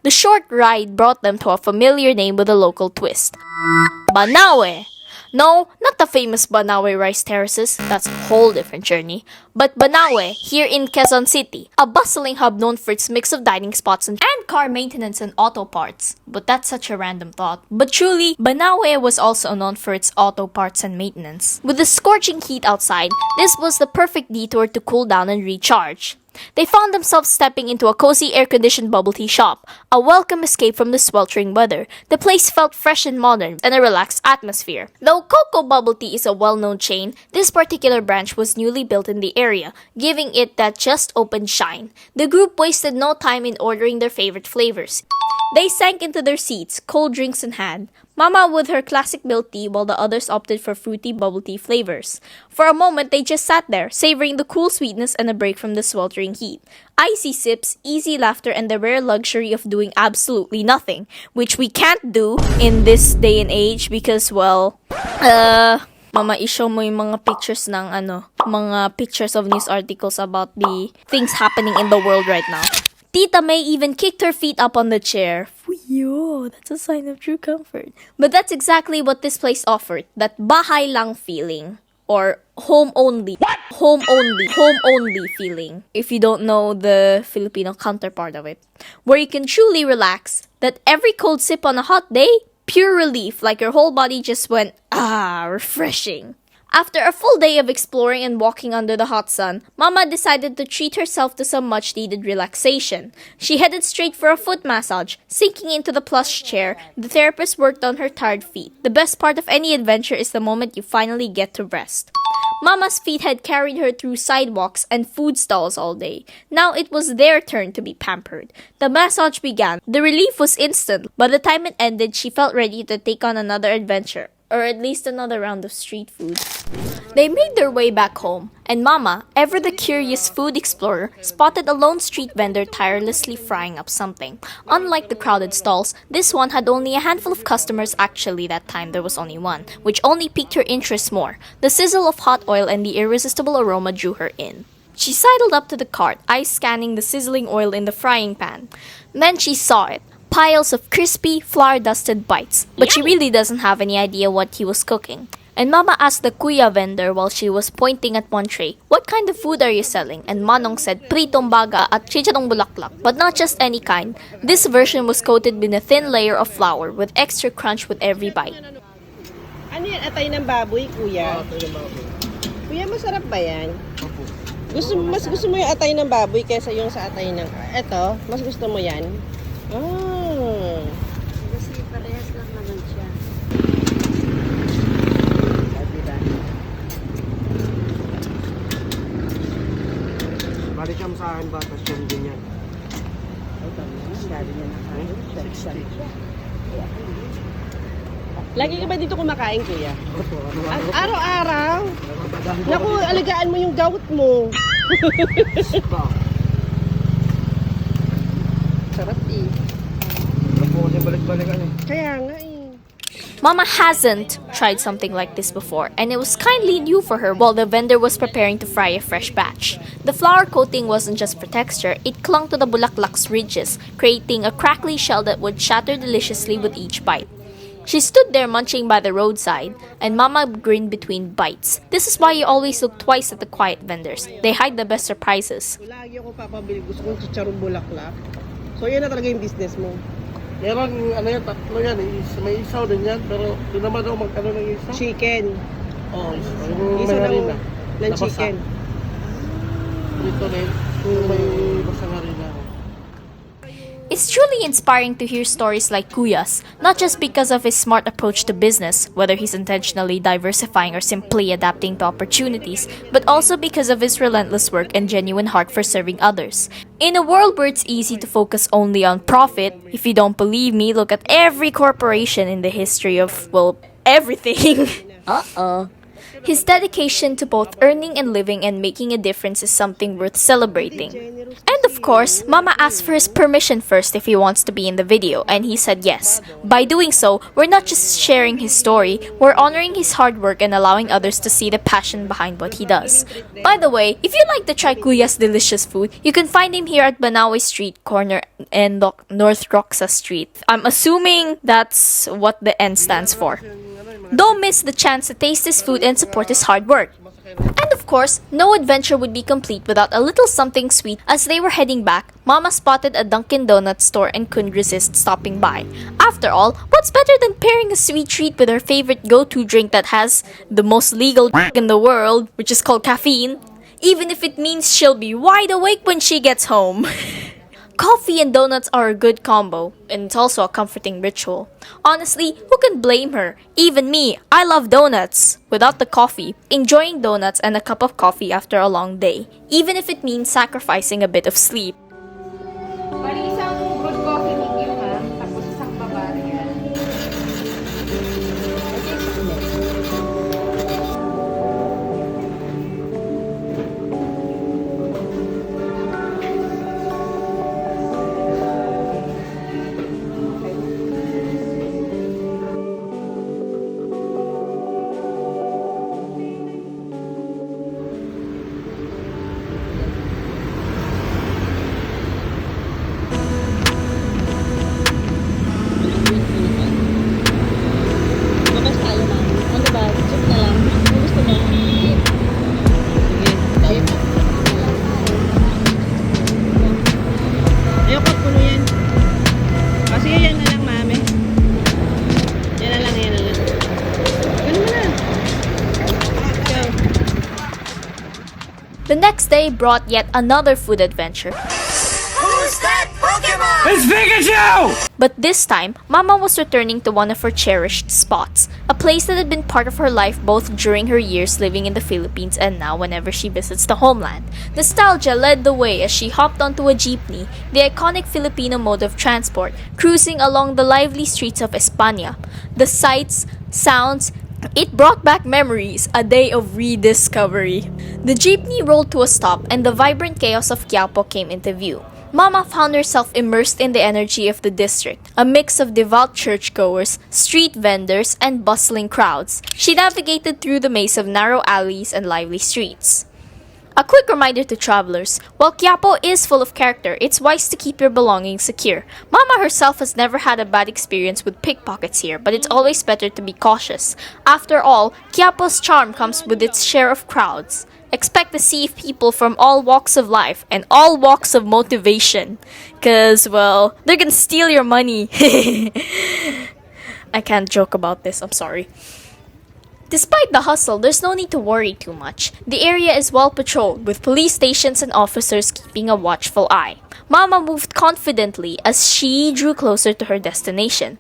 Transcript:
The short ride brought them to a familiar name with a local twist. Banawe! No, not the famous Banawe rice terraces, that's a whole different journey, but Banawe, here in Quezon City, a bustling hub known for its mix of dining spots and car maintenance and auto parts. But that's such a random thought. But truly, Banawe was also known for its auto parts and maintenance. With the scorching heat outside, this was the perfect detour to cool down and recharge. They found themselves stepping into a cozy air-conditioned bubble tea shop, a welcome escape from the sweltering weather. The place felt fresh and modern, and a relaxed atmosphere. Though COCO Bubble Tea is a well-known chain, this particular branch was newly built in the area, giving it that just-opened shine. The group wasted no time in ordering their favorite flavors. They sank into their seats, cold drinks in hand. Mama with her classic milk tea while the others opted for fruity bubble tea flavors. For a moment, they just sat there, savoring the cool sweetness and a break from the sweltering heat. Icy sips, easy laughter, and the rare luxury of doing absolutely nothing, which we can't do in this day and age because, well, Mama, i-show mo yung mga pictures ng mga pictures of news articles about the things happening in the world right now. Tita May even kicked her feet up on the chair. Fuyo, that's a sign of true comfort. But that's exactly what this place offered, that bahay lang feeling. Or home only. What? Home only feeling. If you don't know the Filipino counterpart of it. Where you can truly relax, that every cold sip on a hot day, pure relief, like your whole body just went, refreshing. After a full day of exploring and walking under the hot sun, Mama decided to treat herself to some much-needed relaxation. She headed straight for a foot massage. Sinking into the plush chair, the therapist worked on her tired feet. The best part of any adventure is the moment you finally get to rest. Mama's feet had carried her through sidewalks and food stalls all day. Now it was their turn to be pampered. The massage began. The relief was instant. By the time it ended, she felt ready to take on another adventure. Or at least another round of street food. They made their way back home, and Mama, ever the curious food explorer, spotted a lone street vendor tirelessly frying up something. Unlike the crowded stalls, this one had only a handful of customers. Actually, that time there was only one, which only piqued her interest more. The sizzle of hot oil and the irresistible aroma drew her in. She sidled up to the cart, eyes scanning the sizzling oil in the frying pan. Then she saw it. Piles of crispy, flour-dusted bites, but she really doesn't have any idea what he was cooking. And Mama asked the kuya vendor while she was pointing at one tray, "What kind of food are you selling?" And Manong said, "Pritong baga at Chicharong Bulaklak." But not just any kind. This version was coated with a thin layer of flour with extra crunch with every bite. Ano yan? Atay ng baboy, kuya? Atay ng baboy. Kuya, masarap ba yan? Mas gusto mo yung atay ng baboy kaysa yung sa atay ng... Eto, mas gusto mo yan? Oh. Kasi parehas lang naman siya. Balik ka mo sa akin ba? Tapos yung ganyan. Lagi ka ba dito kumakain, kuya? Araw-araw? Naku, alagaan mo yung gout mo. Sarap eh. Kaya nga eh. Mama hasn't tried something like this before, and it was kindly new for her while the vendor was preparing to fry a fresh batch. The flour coating wasn't just for texture, it clung to the bulaklak's ridges, creating a crackly shell that would shatter deliciously with each bite. She stood there munching by the roadside, and Mama grinned between bites. This is why you always look twice at the quiet vendors. They hide the best surprises. Lagi ako papabili. Gusto kong chicharong bulaklak. So yan na talaga yung business mo. Meron, tatlo yan. May isaw din yan. Pero doon naman daw magkano ng isaw? Chicken. Oo, Isa ng chicken. Dito rin. Yung may basang harina. It's truly inspiring to hear stories like Kuya's, not just because of his smart approach to business, whether he's intentionally diversifying or simply adapting to opportunities, but also because of his relentless work and genuine heart for serving others. In a world where it's easy to focus only on profit, if you don't believe me, look at every corporation in the history of, well, everything. His dedication to both earning and living and making a difference is something worth celebrating. And of course, Mama asked for his permission first if he wants to be in the video, and he said yes. By doing so, we're not just sharing his story, we're honoring his hard work and allowing others to see the passion behind what he does. By the way, if you'd like to try Kuya's delicious food, you can find him here at Banawe Street corner and North Roxa Street. I'm assuming that's what the N stands for. Don't miss the chance to taste his food and support his hard work. And of course, no adventure would be complete without a little something sweet. As they were heading back, Mama spotted a Dunkin Donut store and couldn't resist stopping by. After all, what's better than pairing a sweet treat with her favorite go-to drink that has the most legal in the world, which is called caffeine, even if it means she'll be wide awake when she gets home. Coffee and donuts are a good combo, and it's also a comforting ritual. Honestly, who can blame her? Even me, I love donuts. Without the coffee, enjoying donuts and a cup of coffee after a long day, even if it means sacrificing a bit of sleep. Bali isang good coffee ninyo ha, tapos isang Bavaria. Bukas tayo, ma'am. Ano ba? Check na lang. Ano gusto mo? Sige. Check. Ayoko puno yan. Kasi yan na lang, mami. Yan na lang, yan na lang. Ganun mo na. Go. The next day brought yet another food adventure. It's Pikachu! But this time, Mama was returning to one of her cherished spots, a place that had been part of her life both during her years living in the Philippines and now whenever she visits the homeland. Nostalgia led the way as she hopped onto a jeepney, the iconic Filipino mode of transport, cruising along the lively streets of España. The sights, sounds, it brought back memories, a day of rediscovery. The jeepney rolled to a stop and the vibrant chaos of Quiapo came into view. Mama found herself immersed in the energy of the district, a mix of devout churchgoers, street vendors, and bustling crowds. She navigated through the maze of narrow alleys and lively streets. A quick reminder to travelers, while Quiapo is full of character, it's wise to keep your belongings secure. Mama herself has never had a bad experience with pickpockets here, but it's always better to be cautious. After all, Quiapo's charm comes with its share of crowds. Expect to see people from all walks of life and all walks of motivation. Cause, well, they're gonna steal your money. I can't joke about this, I'm sorry. Despite the hustle, there's no need to worry too much. The area is well patrolled, with police stations and officers keeping a watchful eye. Mama moved confidently as she drew closer to her destination.